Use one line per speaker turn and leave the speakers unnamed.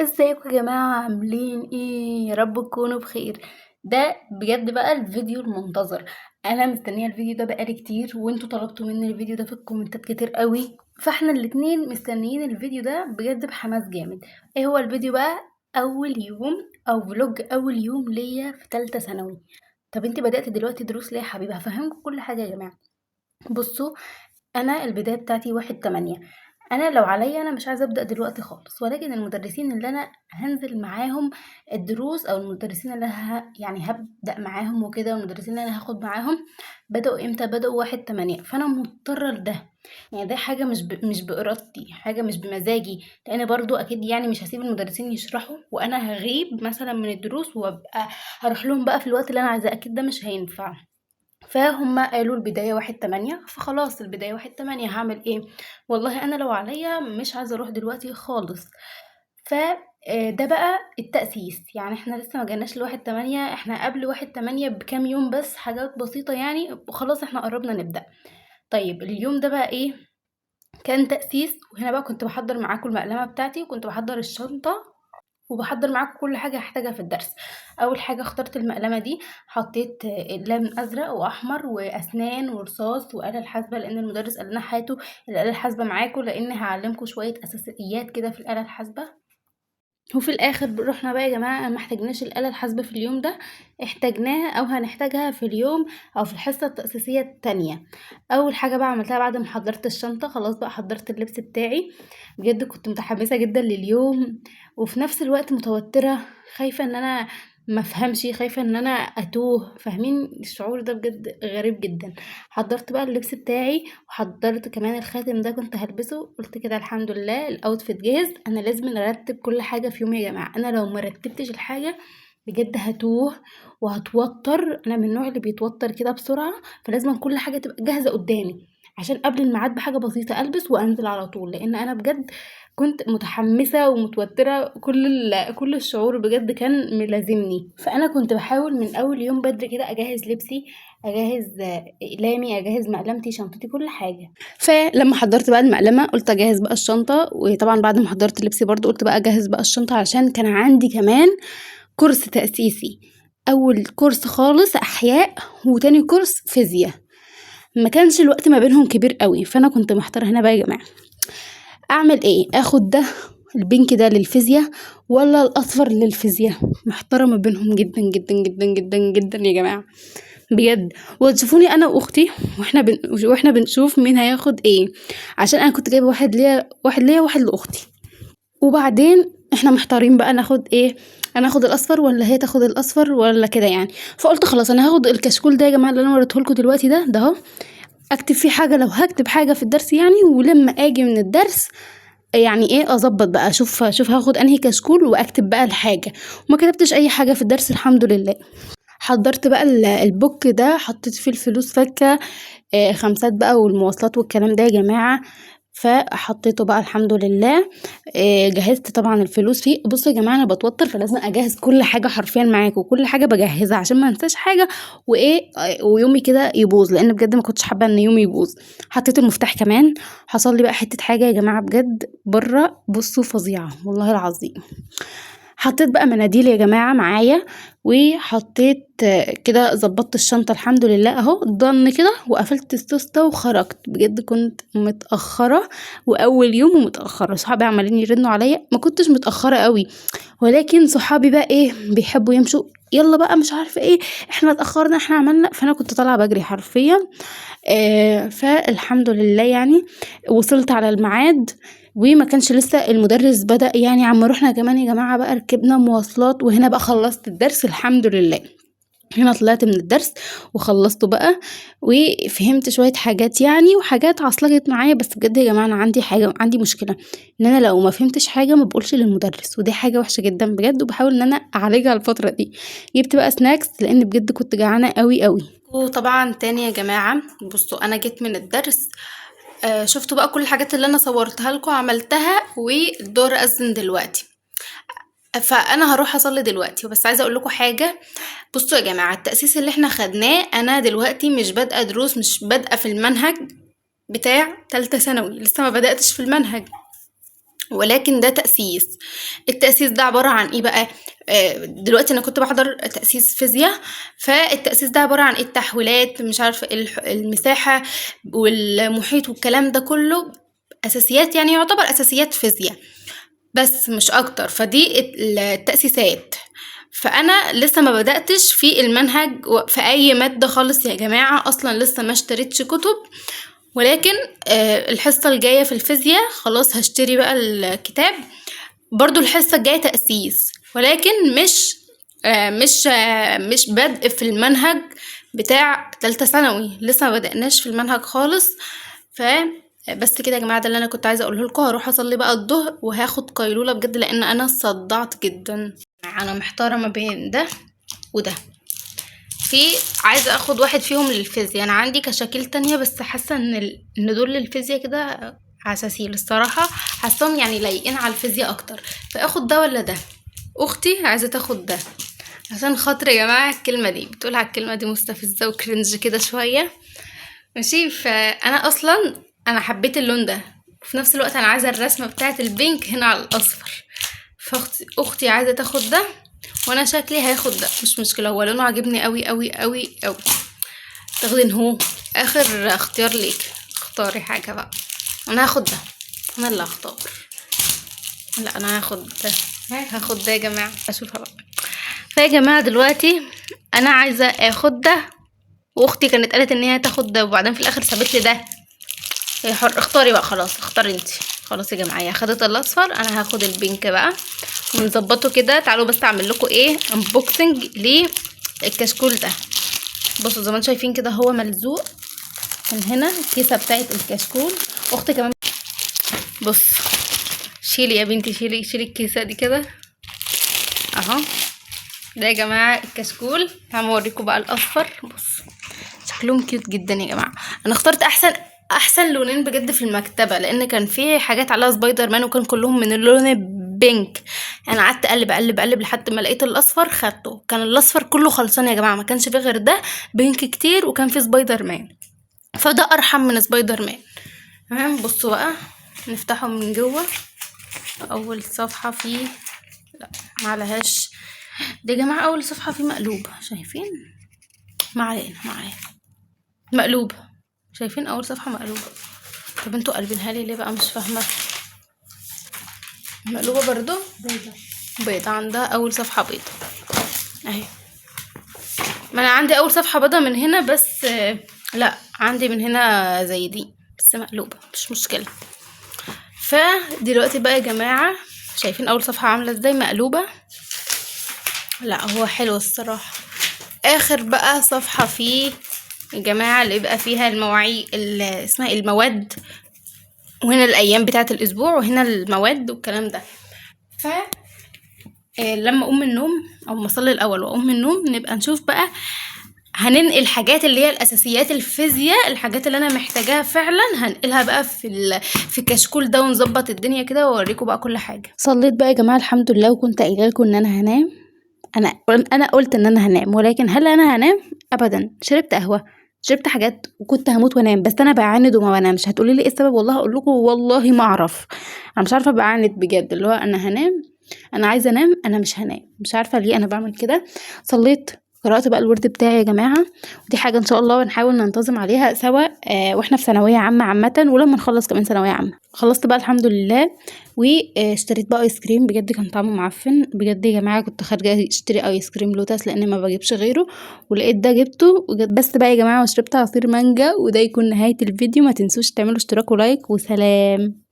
ازيكم يا جماعة عاملين ايه؟ يا رب تكونوا بخير. ده بجد بقى الفيديو المنتظر. انا مستنية الفيديو ده بقالي كتير، وانتوا طلبتوا مني الفيديو ده في الكومنتات كتير قوي، فاحنا الاتنين مستنيين الفيديو ده بجد بحماس جامد. ايه هو الفيديو بقى؟ اول يوم او فلوج اول يوم ليا في تالتة ثانوي. طب انت بدأت دلوقتي دروس ليه يا حبيبي؟ هفهمكم كل حاجة يا جماعة. بصوا، انا البدايه بتاعتي 1/8. انا لو عليا انا مش عايزه ابدا دلوقتي خالص، ولكن المدرسين اللي انا هنزل معاهم الدروس، او المدرسين اللي يعني هبدا معاهم وكده، والمدرسين اللي انا هاخد معاهم بداوا امتى؟ بداوا 1/8. فانا مضطره لده، يعني ده حاجه مش بارادتي، حاجه مش بمزاجي، لان برضو اكيد يعني مش هسيب المدرسين يشرحوا وانا هغيب مثلا من الدروس وابقى هروح لهم بقى في الوقت اللي انا عايزاه، اكيد ده مش هينفع. فهم قالوا البداية 1/8، فخلاص البداية 1/8 هعمل ايه؟ والله انا لو عليا مش عايزة اروح دلوقتي خالص. ف ده بقى التأسيس، يعني احنا لسه ما جيناش ل1/8، احنا قبل 1/8 بكام يوم بس، حاجات بسيطة يعني، وخلاص احنا قربنا نبدأ. طيب اليوم ده بقى ايه؟ كان تأسيس، وهنا بقى كنت بحضر معاكم المقلمة بتاعتي، وكنت بحضر الشنطة، وبحضر معاكم كل حاجة هحتاجها في الدرس. أول حاجة اخترت المقلمة دي، حطيت أقلام أزرق وأحمر وأسنان ورصاص وآلة الحاسبة، لأن المدرس قال لنا هاتوا الآلة الحاسبة معاكم، لأن هعلمكم شوية أساسيات كده في الآلة الحاسبة. وفي الآخر رُحنا بقى يا جماعة ما احتاجناش الآلة الحاسبة في اليوم ده، احتاجناها أو هنحتاجها في اليوم أو في الحصة التأسيسية التانية. أول حاجة بقى عملتها بعد ما حضّرت الشنطة، خلاص بقى حضّرت اللبس بتاعي، بجد كنت متحمسة جدًا لليوم، وفي نفس الوقت متوترة، خايفة إن أنا ما افهمش، خايفة إن أنا أتوه، فاهمين الشعور ده؟ بجد غريب جدًا. حضّرت بقى اللبس بتاعي، وحضّرت كمان الخاتم ده كنت هالبسه، قُلت كده الحمد لله الoutfit جِهِز. أنا لازم أرتّب كل حاجة في يومي يا جماعة، أنا لو ما رتّبتش الحاجة بجد هاتوه وهاتوتّر، أنا من النوع اللي بيتوتّر كده بسرعة، فلازمًا كل حاجة تبقى جاهزة قدّامي، عشان قبل الميعاد بحاجة بسيطة ألبس وأنزل على طول، لإن أنا بجد كنت متحمسة ومتوترة، كل الشعور بجد كان ملازمني. فأنا كنت باحاول من أول يوم بدري كده أجهّز لبسي، أجهّز أقلامي، أجهّز مقلمتي، شنطتي، كل حاجة. فلمّا حضّرت بقى المقلمة قُلت أجهّز بقى الشنطة، وطبعًا بعد ما حضّرت لبسي برضه قُلت بقى أجهّز بقى الشنطة، علشان كان عندي كمان كورس تأسيسي، أول كورس خالص أحياء، وتاني كورس فيزيا، ما كانش الوقت ما بينهم كبير أوي، فأنا كنت محتارة هنا بقى يا جماعة أعمل إيه؟ آخد ده البينك ده للفيزيا والّا الأصفر للفيزيا؟ محتارة ما بينهم جدًا، جدًا، جدًا، جدًا، جدًا يا جماعة، بجد. وتشوفوني أنا وأختي وإحنا بنشوف مين هياخد إيه، عشان أنا كنت جايبة واحد ليّا، واحد ليّا، وواحد لأختي. وبعدين إحنا محتارين بقى ناخد إيه، أنا آخد الأصفر والّا هي تاخد الأصفر والّا كده يعني. فقُلت خلاص أنا هاخد الكشكول ده يا جماعة اللي أنا وريته لكم دلوقتي ده أهو، أكتب فيه حاجة لو هاكتب حاجة في الدرس يعني، ولمّا آجي من الدرس يعني إيه أضبّط بقى، أشوف هاخد أنهي كشكول وأكتب بقى الحاجة. وما كتبتش أي حاجة في الدرس الحمد لله. حضّرت بقى الbook ده، حطيت فيه الفلوس فكة، خمسات بقى والمواصلات والكلام ده يا جماعة، فحطيته بقى الحمد لله. جهّزت طبعًا الفلوس فيه. بُصّوا يا جماعة أنا باتوتّر، فلازم أجهّز كل حاجة حرفيًا معاكم، كل حاجة باجهّزها عشان ما انساش حاجة وإيه، ويومي كده يبوظ، لإن بجد ما كنتش حابة إن يومي يبوظ. حطيت المفتاح كمان. حصل لي بقى حتّة حاجة يا جماعة بجد برّه، بُصّوا فظيعة والله العظيم. حطيت بقى مناديل يا جماعة معايا، وحطيت كده ضبطت الشنطة الحمد لله أهو ضن كده، وقفلت السوستة وخرجت. بجد كنت متأخرة، وأول يوم ومتأخرة، صحابي عمالين يرنوا عليا، ما كنتش متأخرة قوي، ولكن صحابي بقى ايه بيحبوا يمشوا، يلا بقى مش عارفة ايه، احنا اتأخرنا، احنا عملنا، فانا كنت طالعة بجري حرفيا. فالحمد لله يعني وصلت على الميعاد، وما كانش لسه المدرس بدأ يعني، عم رُحنا كمان يا جماعة بقى ركبنا مواصلات، وهنا بقى خلّصت الدرس الحمد لله. هنا طلعت من الدرس وخلّصته بقى، وفهمت شوية حاجات يعني، وحاجات عصلجت معايا، بس بجد يا جماعة أنا عندي مشكلة، إن أنا لو ما فهمتش حاجة ما باقولش للمدرس، ودي حاجة وحشة جدًا بجد، وباحاول إن أنا أعالجها الفترة دي. جِبت بقى snacks لإن بجد كنت جعانة أوي، أوي. وطبعًا تاني يا جماعة بُصّوا، أنا جيت من الدرس، شُفتوا بقى كل الحاجات اللي أنا صورتها لكم عملتها، والدور أذن دلوقتي، فأنا هاروح أصلّي دلوقتي. بس عايزة أقول لكم حاجة، بُصّوا يا جماعة التأسيس اللي إحنا خدناه، أنا دلوقتي مش بادئة دروس، مش بادئة في المنهج بتاع تالتة ثانوي، لسه ما بدأتش في المنهج. ولكن ده تأسيس. التأسيس ده عبارة عن ايه بقى؟ دلوقتي انا كنت بحضر تأسيس فيزياء، فالتأسيس ده عبارة عن ايه؟ التحويلات، مش عارفة المساحة والمحيط والكلام ده كله، اساسيات يعني، يعتبر اساسيات فيزياء بس مش اكتر. فدي التأسيسات. فانا لسه ما بدأتش في المنهج في اي مادة خالص يا جماعة، اصلا لسه ما اشتريتش كتب. ولكن الحصة الجاية في الفيزياء خلاص هشتري بقى الكتاب. برضو الحصة الجاية تأسيس، ولكن مش بدء في المنهج بتاع تالتة ثانوي، لسه ما بدأناش في المنهج خالص. بس كده يا جماعة، ده اللي انا كنت عايزة اقوله لكم. هروح اصلي بقى الظهر وهاخد قيلولة بجد، لان انا صدعت جدا. انا محتارة ما بين ده وده، عايزة اخد واحد فيهم للفيزياء. انا عندي كشاكيل تانية بس حاسة ان دول للفيزياء كده عساسيل الصراحة، حاساهم يعني لايقين على الفيزياء اكتر. فاخد ده ولا ده؟ اختي عايزة تاخد ده، عشان خاطر يا جماعة الكلمة دي بتقول على الكلمة دي مستفزة وكرنج كده شوية، ماشي. فانا اصلا انا حبيت اللون ده، وفي نفس الوقت انا عايزة الرسمة بتاعة البينك هنا على الاصفر. فاختي عايزة تاخد ده، وانا شكلي هاخد ده، مش مشكلة، هو لونه عاجبني قوي قوي قوي قوي. تاخدين هو اخر اختيار ليك، اختاري حاجة بقى. انا هاخد ده، انا اللي هختار. لا انا هاخد ده، هاخد ده يا جماعة. اشوفها بقى. فيا جماعة دلوقتي انا عايزة اخد ده، واختي كانت قالت ان هي تاخد ده، وبعدين في الاخر سابت لي ده. هي حر، اختاري بقى، خلاص اختاري انتي. خلاص يا جماعة، هي خدت الاصفر، انا هاخد البينك بقى. ونظبطه كده. تعالوا بس اعمل لكم ايه انبوكسنج للكشكول ده. بصوا زي ما انتم شايفين كده، هو ملزوق من هنا الكيسه بتاعت الكشكول. اختي كمان بص، شيلي يا بنتي، شيلي الكيسه دي كده اهو. ده يا جماعه الكشكول. هوريكم بقى الاصفر. بص شكلهم كيوت جدا يا جماعه. انا اخترت احسن لونين بجد في المكتبه، لان كان في حاجات عليها سبايدر مان وكان كلهم من اللون بينك. انا قعدت اقلب لحد ما لقيت الاصفر خدته. كان الاصفر كله خلصان يا جماعه، ما كانش فيه غير ده بينك كتير، وكان فيه سبايدر مان، فده ارحم من سبايدر مان. تمام. بصوا بقى نفتحه من جوه. اول صفحه فيه، لا معلهاش دي يا جماعه، اول صفحه فيه مقلوبه، شايفين؟ ما علينا مقلوبه، شايفين؟ اول صفحه مقلوبه. طب انتوا قلبينها لي ليه بقى؟ مش فاهمه. مقلوبه برضو، بيضه عندها اول صفحه بيضه اهي. ما انا عندي اول صفحه بيضه من هنا، بس لا عندي من هنا زي دي بس مقلوبه، مش مشكله. فدلوقتي بقى يا جماعه، شايفين اول صفحه عامله ازاي مقلوبه؟ لا هو حلو الصراحه. اخر بقى صفحه فيه يا جماعه اللي يبقى فيها المواعيد، اسمها المواد، وهنا الايام بتاعه الاسبوع، وهنا المواد والكلام ده. ف لما اقوم من النوم، او ما اصلي الاول واقوم من النوم، نبقى نشوف بقى هننقل حاجات اللي هي الاساسيات الفيزياء، الحاجات اللي انا محتاجاها فعلا هنقلها بقى في الكشكول ده، ونظبط الدنيا كده واوريكم بقى كل حاجه. صليت بقى يا جماعه الحمد لله، وكنت قايله لكم ان انا هنام. انا قلت ان انا هنام، ولكن هل انا هنام؟ ابدا. شربت قهوه، شربت حاجات، وكنت هموت وانام، بس انا بعاند وما بنامش. هتقولي لي ايه السبب؟ والله هقول لكم والله ما اعرف. انا مش عارفه بعاند بجد، اللي هو انا هنام، انا عايزه انام، انا مش هنام، مش عارفه ليه انا بعمل كده. صليت، قرأت بقى الورد بتاعي يا جماعة، ودي حاجة ان شاء الله نحاول ننتظم عليها سوا واحنا في ثانوية عامة ولما نخلص كمان ثانوية عامة. خلصت بقى الحمد لله، واشتريت بقى ايس كريم بجد كان طعمه معفن بجد يا جماعة. كنت خارجة اشتري ايس كريم لوتس لان ما بجيبش غيره، ولقيت ده جبته بس بقى يا جماعة. وشربت عصير مانجا. وده يكون نهاية الفيديو. ما تنسوش تعملوا اشتراك ولايك، وسلام.